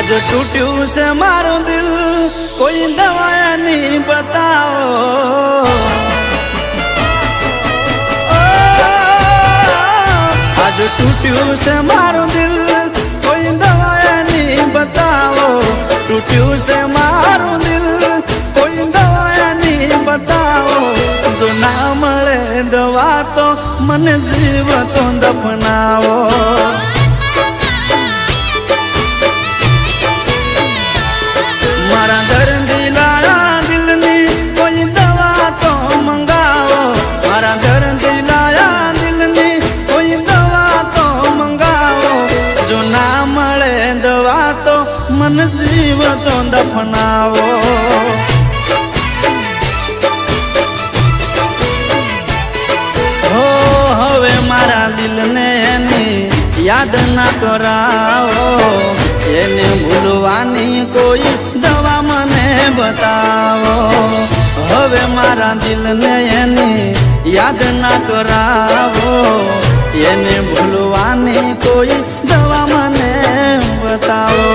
जो टूटू से मारो दिल कोई दवाया नहीं बताओ आज टूटू से मारो दिल कोई दवाया नहीं बताओ टूटू से मारो दिल कोई दवाया नहीं बताओ जो ना मळे दवा तो मन जीव तो दफनाओ मारा दर्द लाया दिल ने कोई दवा तो मंगाओ मारा दर्द लाया दिल ने कोई दवा तो मंगाओ जो ना मळे दवा तो मन जीव तो दफनाओ हो हवे मारा दिल ने याद ना कराओ એને ભૂલવાની કોઈ દવા મને બતાવો હવે મારા દિલને એની યાદ ના કરાવો એને ભૂલવાની કોઈ દવા મને બતાવો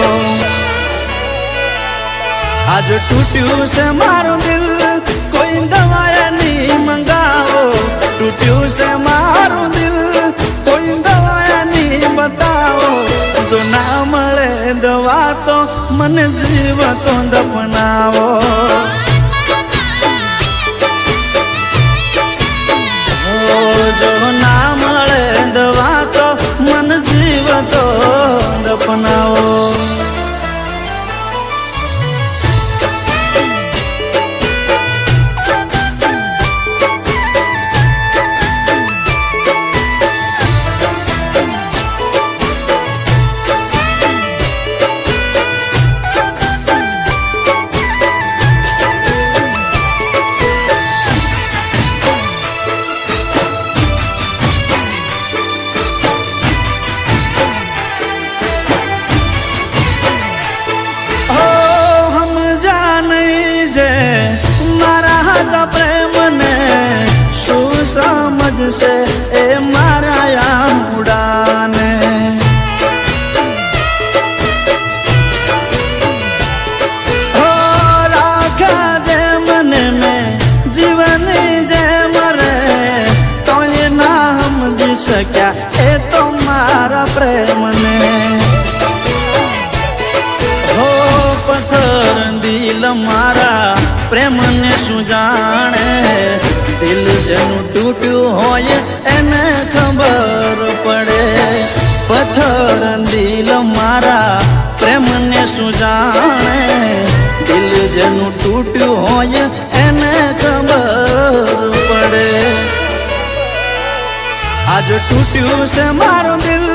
આજ ટૂટ્યું છે મારું દિલ કોઈ દવા નહીં મંગાવો ટૂટ્યું છે મારું દિલ કોઈ દવા નહીં બતાવો જો ના મળે દવા તો મને જીવ તો દફનાવો જો ના મળે દવા તો મને જીવ તો દફનાવો से ए माराया मुड़ाने हो राखा जे मन में जीवन जे मरे तो ये ना समझ सक्या ए तो मारा प्रेम ने हो पत्थर दिल मारा प्रेम ने सुजाने दिल जनु टूट्યું હોય એને ખબર પડે પથ્થર દિલ મારા પ્રેમને શું જાણે દિલ જનું ટૂટ્યું હોય એને ખબર પડે આજ ટૂટ્યું છે મારું દિલ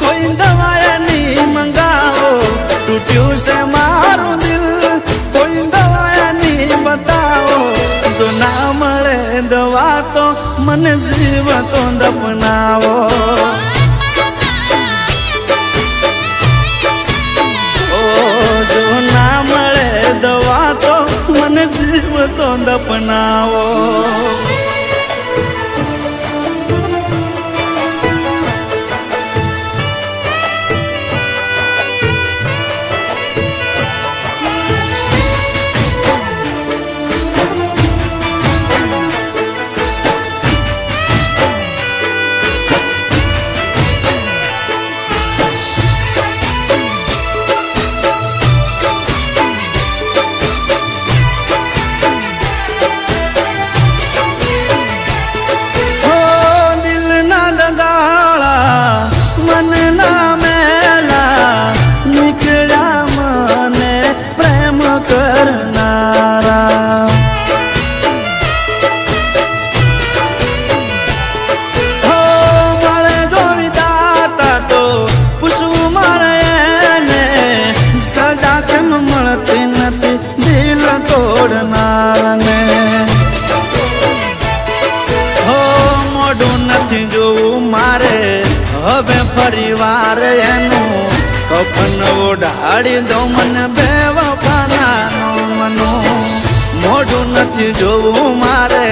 કોઈ દવા નહીં મંગાવો ટૂટ્યું છે મારું દિલ કોઈ દવા નહીં બતાવો જો ના મળે દવા તો મને જીવ તો દફનાવો ઓ જો ના મળે દવા તો મને જીવ તો દફનાવો પરિવાર એનું કફન ઓઢાડી દો મને બેવફાના મનું મોઢું નથી જોવું મારે